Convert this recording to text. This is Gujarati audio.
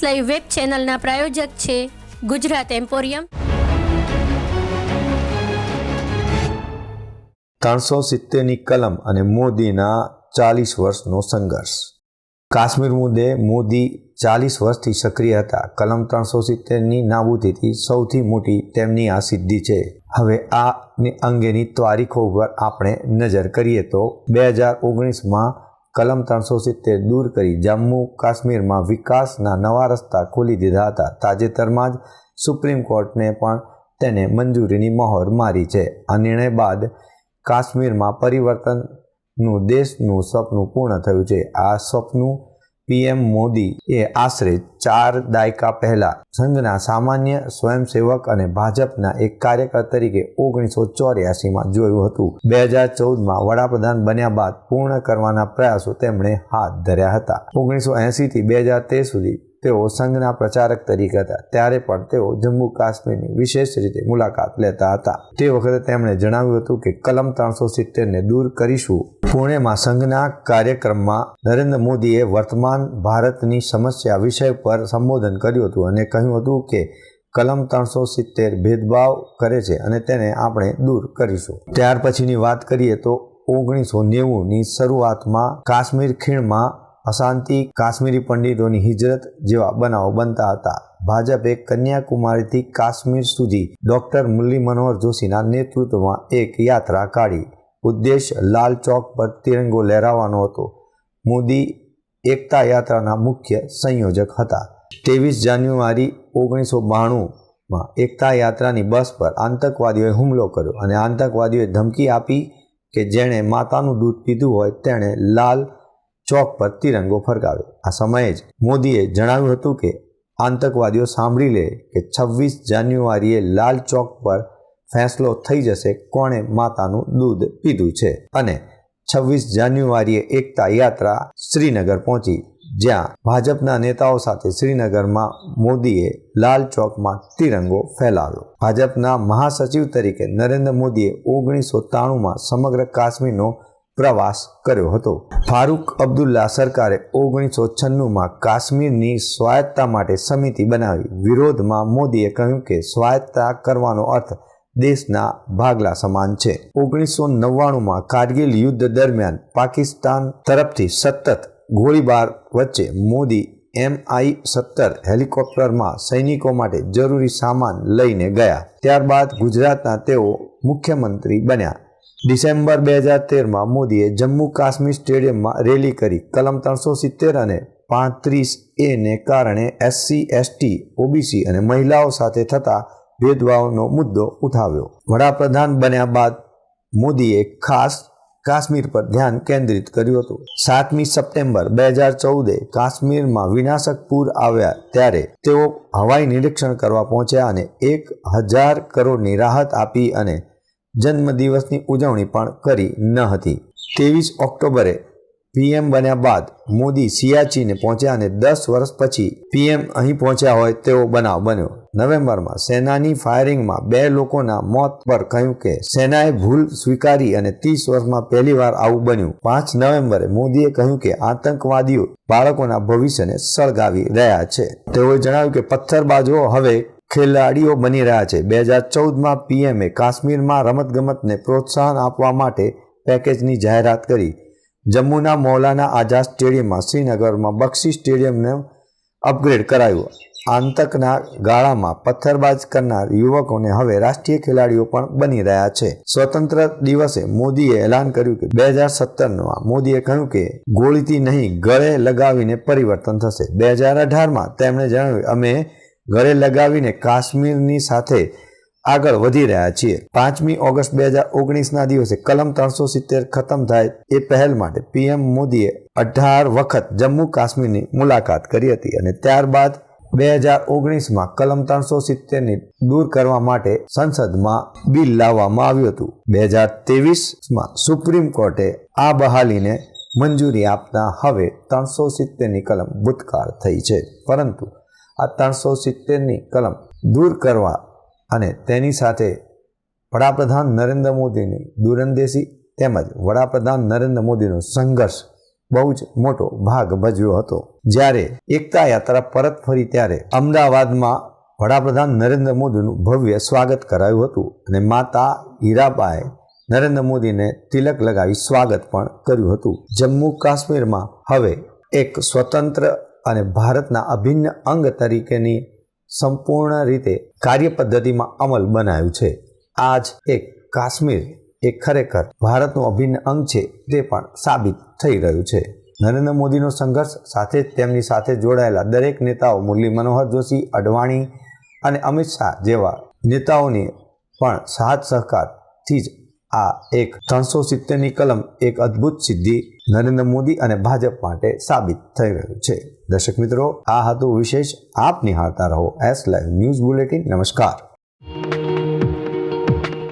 લાઈવ વેબ ચેનલના પ્રાયોજક છે ગુજરાત એમ્પોરિયમ। 370ની કલમ અને મોદીના 40 વર્ષનો સંઘર્ષ। કાશ્મીર મુદ્દે મોદી 40 વર્ષથી સક્રિય હતા। કલમ 370ની નાબૂદીથી સૌથી મોટી તેમની આ સિદ્ધિ છે। હવે આ અંગેની તારીખો પર આપણે નજર કરીએ તો 2019માં કલમ 370 દૂર કરી જમ્મુ કાશ્મીરમાં વિકાસના નવા રસ્તા ખોલી દીધા હતા। તાજેતરમાં જ સુપ્રીમ કોર્ટને પણ તેને મંજૂરીની મહોર મારી છે। આ નિર્ણય બાદ કાશ્મીરમાં પરિવર્તનનું દેશનું સપનું પૂર્ણ થયું છે। આ સપનું પીએમ મોદીએ આશરે 4 દાયકા પહેલા સંઘના સામાન્ય સ્વયંસેવક અને ભાજપના એક કાર્યકર તરીકે 1984માં જોયું હતું। 2014માં વડાપ્રધાન બન્યા બાદ પૂર્ણ કરવાના પ્રયાસો તેમણે હાથ ધર્યા હતા। 1980થી 2013 સુધી તેઓ સંઘના પ્રચારક તરીકે હતા। ત્યારે પણ તેઓ જમ્મુ કાશ્મીરની વિશેષ રીતે મુલાકાત લેતા હતા। તે વખતે તેમણે જણાવ્યું હતું કે કલમ 370ને દૂર કરીશું। પુણેમાં સંઘના કાર્યક્રમમાં નરેન્દ્ર મોદીએ વર્તમાન ભારતની સમસ્યા વિષય પર સંબોધન કર્યું હતું અને કહ્યું હતું કે કલમ 370 ભેદભાવ કરે છે અને તેને આપણે દૂર કરીશું। ત્યાર પછીની વાત કરીએ તો 1990ની શરૂઆતમાં કાશ્મીર ખીણમાં અશાંતિ, કાશ્મીરી પંડિતોની હિજરત જેવા બનાવો બનતા હતા। ભાજપે કન્યાકુમારીથી કાશ્મીર સુધી ડોક્ટર મુરલી મનોહર જોશીના નેતૃત્વમાં એક યાત્રા કાઢી। ઉદ્દેશ્ય લાલ ચોક પર તિરંગો લહેરાવવાનો હતો। મોદી એકતા યાત્રાના મુખ્ય સંયોજક હતા। 23 જાન્યુઆરી 1992માં એકતા યાત્રાની બસ પર આતંકવાદીઓએ હુમલો કર્યો અને આતંકવાદીઓએ ધમકી આપી કે જેણે માતાનું દૂધ પીધું હોય તેણે લાલ ચોક પર તિરંગો ફરકાવ્યો। આ સમયે જ મોદીએ જણાવ્યું હતું કે આતંકવાદીઓ સાંભળી લે કે 26 જાન્યુઆરીએ લાલ ચોક પર ફેંસલો થઈ જશે કોણે માતાનું દૂધ પીધું છે અને 26 જાન્યુઆરીએ એકતા યાત્રા શ્રીનગર પહોંચી, જ્યાં ભાજપના નેતાઓ સાથે શ્રીનગરમાં મોદીએ લાલ ચોકમાં તિરંગો ફેલાવ્યો। ભાજપના મહાસચિવ તરીકે નરેન્દ્ર મોદીએ 1993માં સમગ્ર કાશ્મીરનો પ્રવાસ કર્યો હતો। ફારૂક અબ્દુલ્લા સરકારે 1996માં કાશ્મીરની સ્વાયત્તતા માટે સમિતિ બનાવી। વિરોધમાં મોદીએ કહ્યું કે સ્વાયત્તતા કરવાનો અર્થ દેશના ભાગલા સમાન છે। 1999માં કારગિલ યુદ્ધ દરમિયાન પાકિસ્તાન તરફથી સતત ગોળીબાર વચ્ચે મોદી MI-17 હેલિકોપ્ટરમાં સૈનિકો માટે જરૂરી સામાન લઈને ગયા। ત્યારબાદ ગુજરાતના તેઓ મુખ્યમંત્રી બન્યા। ડિસેમ્બર 2013માં મોદીએ જમ્મુ કાશ્મીર સ્ટેડિયમમાં રેલી કરી કલમ 370 અને 35A ને કારણે SC, ST, OBC અને મહિલાઓ સાથે થતા ભેદભાવનો મુદ્દો ઉઠાવ્યો। વડાપ્રધાન બન્યા બાદ મોદીએ ખાસ કાશ્મીર પર ધ્યાન કેન્દ્રિત કર્યું હતું। 7મી સપ્ટેમ્બર 2014એ કાશ્મીરમાં વિનાશક પૂર આવ્યા ત્યારે તેઓ હવાઈ નિરીક્ષણ કરવા પહોંચ્યા અને 1000 કરોડની રાહત આપી અને જન્મદિવસની ઉજવણી પણ કરી ન હતી। 23 ઓક્ટોબરે પીએમ બન્યા બાદ મોદી સિયાચીને પહોંચ્યા અને 10 વર્ષ પછી પીએમ અહીં પહોંચ્યા હોય તેવો બનાવ બન્યો। નવેમ્બરમાં સેનાની ફાયરિંગમાં 2 લોકોના મોત પર કહ્યું કે સેનાએ ભૂલ સ્વીકારી અને 30 વર્ષમાં પહેલીવાર આવું બન્યું। 5 નવેમ્બરે મોદીએ કહ્યું કે આતંકવાદીઓ બાળકોના ભવિષ્યને સળગાવી રહ્યા છે। તેઓએ જણાવ્યું કે પથ્થરબાજો હવે ખેલાડીઓ બની રહ્યા છે। 2014માં પીએમએ કાશ્મીરમાં રમતગમતને પ્રોત્સાહન આપવા માટે પેકેજની જાહેરાત કરી। જમ્મુના મૌલાના આઝાદ સ્ટેડિયમમાં શ્રીનગરમાં બક્ષી સ્ટેડિયમને અપગ્રેડ કરાયું। આતંકના ગાળામાં પથ્થરબાજ કરનાર યુવકોને હવે રાષ્ટ્રીય ખેલાડીઓ પણ બની રહ્યા છે। સ્વતંત્ર દિવસે મોદીએ એલાન કર્યું કે 2017માં મોદીએ કહ્યું કે ગોળીથી નહીં ગળે લગાવીને પરિવર્તન થશે। 2018માં તેમણે જણાવ્યું અમે ગળે લગાવીને કાશ્મીરની સાથે આગળ વધી રહ્યા છીએ। 5મી ઓગસ્ટ 2019ના દિવસે કલમ 370 ખતમ થાય એ પહેલ માટે પીએમ મોદીએ 18 વખત જમ્મુ કાશ્મીરની મુલાકાત કરી હતી અને ત્યારબાદ 2019માં કલમ 370ને દૂર કરવા માટે સંસદમાં બિલ લાવવામાં આવ્યું હતું। 2023માં સુપ્રીમ કોર્ટે આ બહાલીને મંજૂરી આપતા હવે 370ની કલમ ભૂતકાળ થઈ છે। પરંતુ આ 370ની કલમ દૂર કરવા અને તેની સાથે વડાપ્રધાન નરેન્દ્ર મોદીની દૂરંદેશી તેમજ વડાપ્રધાન નરેન્દ્ર મોદીનો સંઘર્ષ બહુ જ મોટો ભાગ ભજવ્યો હતો. જ્યારે એકતા યાત્રા પરત ફરી ત્યારે અમદાવાદમાં વડાપ્રધાન નરેન્દ્ર મોદીનું ભવ્ય સ્વાગત કરાયું હતું અને માતા હીરાબાએ નરેન્દ્ર મોદીને તિલક લગાવી સ્વાગત પણ કર્યું હતું. જમ્મુ કાશ્મીરમાં હવે એક સ્વતંત્ર અને ભારતના અભિન્ન અંગ તરીકેની સંપૂર્ણ રીતે કાર્યપદ્ધતિમાં અમલ બનાવ્યું છે. આજ એક કાશ્મીર એ ખરેખર ભારતનું અભિન્ન અંગ છે તે પણ સાબિત થઈ રહ્યું છે. નરેન્દ્ર મોદીનો સંઘર્ષ સાથે જ તેમની સાથે જોડાયેલા દરેક નેતાઓ મુરલી મનોહર જોશી, અડવાણી અને અમિત શાહ જેવા નેતાઓની પણ સાથ સહકારથી જ આ એક 370ની કલમ એક અદ્ભુત સિદ્ધિ નરેન્દ્ર મોદી અને ભાજપ માટે સાબિત થઈ રહ્યું છે. દર્શક મિત્રો, આ હતું વિશેષ. આપ નિહાળતા રહો એસ લાઈવ ન્યૂઝ બુલેટિન. નમસ્કાર.